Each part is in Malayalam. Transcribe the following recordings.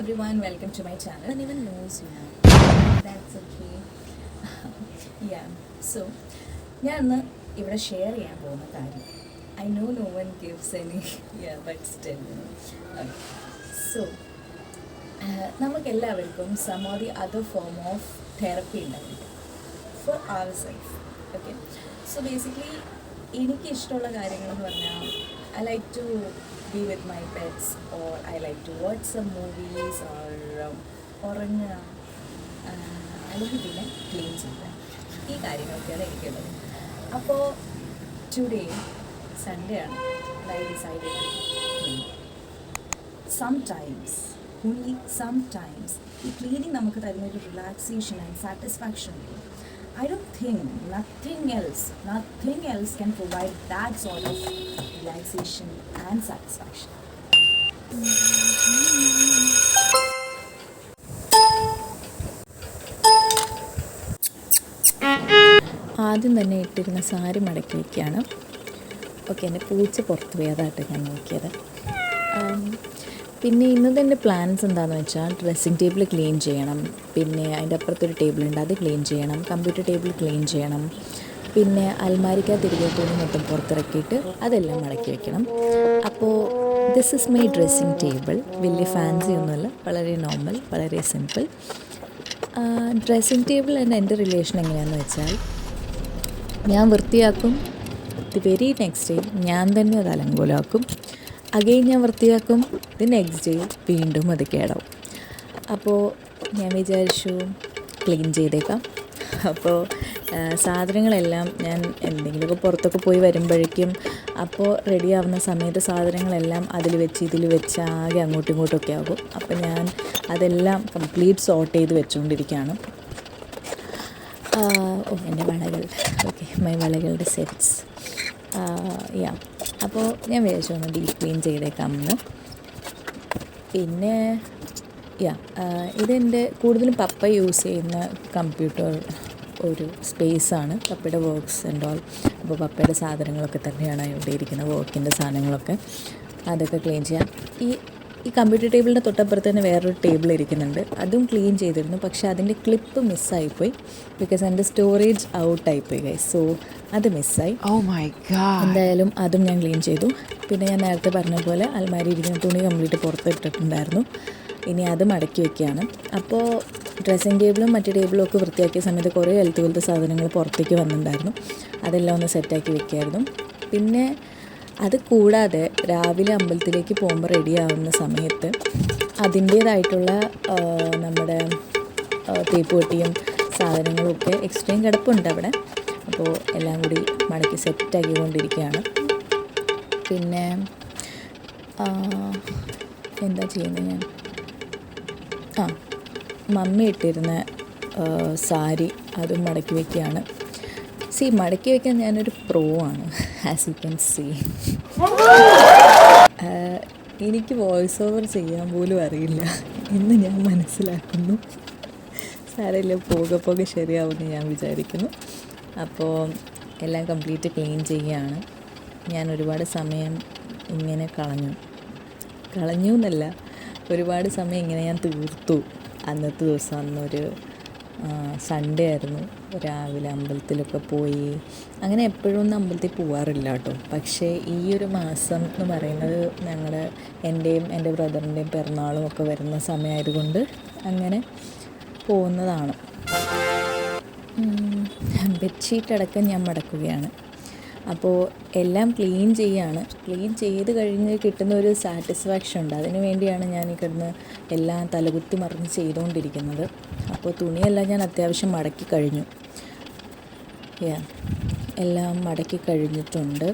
everyone, welcome to my channel. No one even knows you now. That's okay. Yeah, so ഞാൻ ഇന്ന് ഇവിടെ ഷെയർ ചെയ്യാൻ പോകുന്ന കാര്യം I know no one gives any but still so നമുക്കെല്ലാവർക്കും some or the other form of therapy ഉണ്ടായിരിക്കും for our self. Okay, so basically എനിക്കിഷ്ടമുള്ള കാര്യങ്ങളെന്ന് പറഞ്ഞാൽ I like to be with my pets, or I like to watch some movies, or ഉറങ്ങുക, അല്ലെങ്കിൽ പിന്നെ ക്ലീൻ ചെയ്യുക, ഈ കാര്യങ്ങളൊക്കെയാണ് എനിക്കുള്ളത്. അപ്പോൾ ടുഡേ സൺഡേ ആണ്, I decided sometimes, only sometimes ഈ ക്ലീനിങ് നമുക്ക് തരുന്നൊരു റിലാക്സേഷൻ ആൻഡ് സാറ്റിസ്ഫാക്ഷൻ ഉണ്ട്. I don't think nothing else can provide that sort of relaxation and satisfaction. ആദ്യം തന്നെ ഇട്ടിരുന്ന സാരി മടക്കി വയ്ക്കുകയാണ്. ഓക്കെ, എൻ്റെ പൂച്ച പുറത്ത് പോയി, അതായിട്ട് ഞാൻ നോക്കിയത്. പിന്നെ ഇന്നത്തെ എൻ്റെ പ്ലാൻസ് എന്താണെന്ന് വെച്ചാൽ ഡ്രസ്സിങ് ടേബിൾ ക്ലീൻ ചെയ്യണം, പിന്നെ അതിൻ്റെ അപ്പുറത്തൊരു ടേബിളുണ്ട് അത് ക്ലീൻ ചെയ്യണം, കമ്പ്യൂട്ടർ ടേബിൾ ക്ലീൻ ചെയ്യണം, പിന്നെ അൽമാരിക്കകത്ത് തിരികെ തുണി മൊത്തം പുറത്തിറക്കിയിട്ട് അതെല്ലാം മടക്കി വയ്ക്കണം. അപ്പോൾ this is my dressing table. വലിയ ഫാൻസി ഒന്നുമല്ല, വളരെ നോർമൽ, വളരെ സിമ്പിൾ. ഡ്രസ്സിങ് ടേബിൾ ആൻഡ് എൻ്റെ റിലേഷൻ എങ്ങനെയാണെന്ന് വെച്ചാൽ ഞാൻ വൃത്തിയാക്കും, ദി വെരി നെക്സ്റ്റ് ഡേ ഞാൻ തന്നെ അത് അലങ്കോലമാക്കും, അഗെയിൻ ഞാൻ വൃത്തിയാക്കും, ദി നെക്സ്റ്റ് ഡേ വീണ്ടും അത് കേടാവും. അപ്പോൾ ഞാൻ വിചാരിച്ചു ക്ലീൻ ചെയ്തേക്കാം. അപ്പോൾ സാധനങ്ങളെല്ലാം ഞാൻ എന്തെങ്കിലുമൊക്കെ പുറത്തൊക്കെ പോയി വരുമ്പോഴേക്കും അപ്പോൾ റെഡി ആവുന്ന സമയത്ത് സാധനങ്ങളെല്ലാം അതിൽ വെച്ച് ഇതിൽ വെച്ച് ആകെ അങ്ങോട്ടും ഇങ്ങോട്ടൊക്കെ ആകും. അപ്പോൾ ഞാൻ അതെല്ലാം കംപ്ലീറ്റ് സോർട്ട് ചെയ്ത് വെച്ചുകൊണ്ടിരിക്കുകയാണ്. എൻ്റെ വളകൾ, ഓക്കെ, മൈ വളകളുടെ സെറ്റ്സ്. അപ്പോൾ ഞാൻ വിചാരിച്ചു ഒന്ന് ഡീപ്പ് ക്ലീൻ ചെയ്തേക്കാമെന്ന്. പിന്നെ ഇതെൻ്റെ കൂടുതലും പപ്പ യൂസ് ചെയ്യുന്ന കമ്പ്യൂട്ടർ ഒരു സ്പേസാണ്, പപ്പയുടെ വർക്ക്സ് ആൻഡ് ഓൾ. അപ്പോൾ പപ്പയുടെ സാധനങ്ങളൊക്കെ തന്നെയാണ് ഇവിടെ ഇരിക്കുന്ന, വർക്കിൻ്റെ സാധനങ്ങളൊക്കെ. അതൊക്കെ ക്ലീൻ ചെയ്യാം. ഈ കമ്പ്യൂട്ടർ ടേബിളിൻ്റെ തൊട്ടപ്പുറത്ത് തന്നെ വേറൊരു ടേബിൾ ഇരിക്കുന്നുണ്ട്, അതും ക്ലീൻ ചെയ്തിരുന്നു. പക്ഷേ അതിൻ്റെ ക്ലിപ്പ് മിസ്സായിപ്പോയി, ബിക്കോസ് എൻ്റെ സ്റ്റോറേജ് ഔട്ടായിപ്പോയി ഗൈസ്. സോ അത് മിസ്സായി. എന്തായാലും അതും ഞാൻ ക്ലീൻ ചെയ്തു. പിന്നെ ഞാൻ നേരത്തെ പറഞ്ഞ പോലെ അൽമാരി ഇരിക്കുന്ന തുണി കംപ്ലീറ്റ് പുറത്തിട്ടിട്ടുണ്ടായിരുന്നു, ഇനി അത് മടക്കി വയ്ക്കുകയാണ്. അപ്പോൾ ഡ്രസ്സിങ് ടേബിളും മറ്റു ടേബിളും ഒക്കെ വൃത്തിയാക്കിയ സമയത്ത് കുറേ പോലത്തെ സാധനങ്ങൾ പുറത്തേക്ക് വന്നിട്ടുണ്ടായിരുന്നു, അതെല്ലാം ഒന്ന് സെറ്റാക്കി വെക്കുകയായിരുന്നു. പിന്നെ അത് കൂടാതെ രാവിലെ അമ്പലത്തിലേക്ക് പോകുമ്പോൾ റെഡിയാവുന്ന സമയത്ത് അതിൻ്റേതായിട്ടുള്ള നമ്മുടെ തേപ്പ് പെട്ടിയും സാധനങ്ങളും ഒക്കെ എക്സ്ട്രയും കിടപ്പുണ്ട് അവിടെ. അപ്പോൾ എല്ലാം കൂടി മടക്കി സെറ്റാക്കിക്കൊണ്ടിരിക്കുകയാണ്. പിന്നെ എന്താ ചെയ്യുന്നത് ഞാൻ, മമ്മി ഇട്ടിരുന്ന സാരി അതും മടക്കി വയ്ക്കുകയാണ്. മടക്കി വയ്ക്കാൻ ഞാനൊരു പ്രോ ആണ്, ആസ് യു ക്യാൻ സീ. എനിക്ക് വോയിസ് ഓവർ ചെയ്യാൻ പോലും അറിയില്ല എന്ന് ഞാൻ മനസ്സിലാക്കുന്നു. സാരമില്ല, പോകെ ശരിയാവുമെന്ന് ഞാൻ വിചാരിക്കുന്നു. അപ്പോൾ എല്ലാം കംപ്ലീറ്റ് ക്ലീൻ ചെയ്യുകയാണ്. ഞാൻ ഒരുപാട് സമയം ഇങ്ങനെ കളഞ്ഞു എന്നല്ല, ഒരുപാട് സമയം ഇങ്ങനെ ഞാൻ തീർത്തു. അന്നത്തെ ദിവസം അന്നൊരു സൺഡേ ആയിരുന്നു, രാവിലെ അമ്പലത്തിലൊക്കെ പോയി. അങ്ങനെ എപ്പോഴൊന്നും അമ്പലത്തിൽ പോകാറില്ല കേട്ടോ, പക്ഷേ ഈ ഒരു മാസം എന്ന് പറയുന്നത് എൻ്റെയും എൻ്റെ ബ്രദറിൻ്റെയും പിറന്നാളും ഒക്കെ വരുന്ന സമയമായതുകൊണ്ട് അങ്ങനെ പോകുന്നതാണ്. ബെഡ്ഷീറ്റ് അടക്കം ഞാൻ മടക്കുകയാണ്. അപ്പോൾ എല്ലാം ക്ലീൻ ചെയ്ത് കഴിഞ്ഞ് കിട്ടുന്ന ഒരു സാറ്റിസ്ഫാക്ഷൻ ഉണ്ട്, അതിന് വേണ്ടിയാണ് ഞാൻ ഈ കിടന്ന് എല്ലാം തലകുത്തി മറിഞ്ഞ് ചെയ്തുകൊണ്ടിരിക്കുന്നത്. അപ്പോൾ തുണിയെല്ലാം ഞാൻ അത്യാവശ്യം മടക്കി കഴിഞ്ഞു, എല്ലാം മടക്കി കഴിഞ്ഞിട്ടുണ്ട്.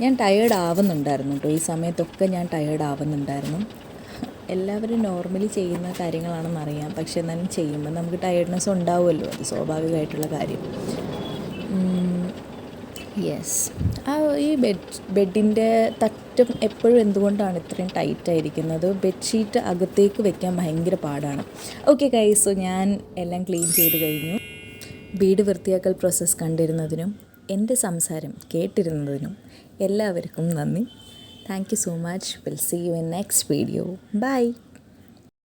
ഞാൻ ടയേർഡ് ആവുന്നുണ്ടായിരുന്നു കേട്ടോ, ഈ സമയത്തൊക്കെ ഞാൻ ടയേർഡ് ആവുന്നുണ്ടായിരുന്നു. എല്ലാവരും നോർമലി ചെയ്യുന്ന കാര്യങ്ങളാണെന്നറിയാം, പക്ഷെ എന്നാലും ചെയ്യുമ്പോൾ നമുക്ക് ടയേർഡ്നെസ് ഉണ്ടാവുമല്ലോ, അത് സ്വാഭാവികമായിട്ടുള്ള കാര്യം. യെസ്, ഈ ബെഡിൻ്റെ തട്ടും എപ്പോഴും എന്തുകൊണ്ടാണ് ഇത്രയും ടൈറ്റായിരിക്കുന്നത്? ബെഡ്ഷീറ്റ് അകത്തേക്ക് വെക്കാൻ ഭയങ്കര പാടാണ്. ഓക്കെ ഗൈസ്, സോ ഞാൻ എല്ലാം ക്ലീൻ ചെയ്ത് കഴിഞ്ഞു. വീട് വൃത്തിയാക്കൽ പ്രോസസ്സ് കണ്ടിരുന്നതിനും എൻ്റെ സംസാരം കേട്ടിരുന്നതിനും എല്ലാവർക്കും നന്ദി. Thank you so much. We'll see you in next video. Bye.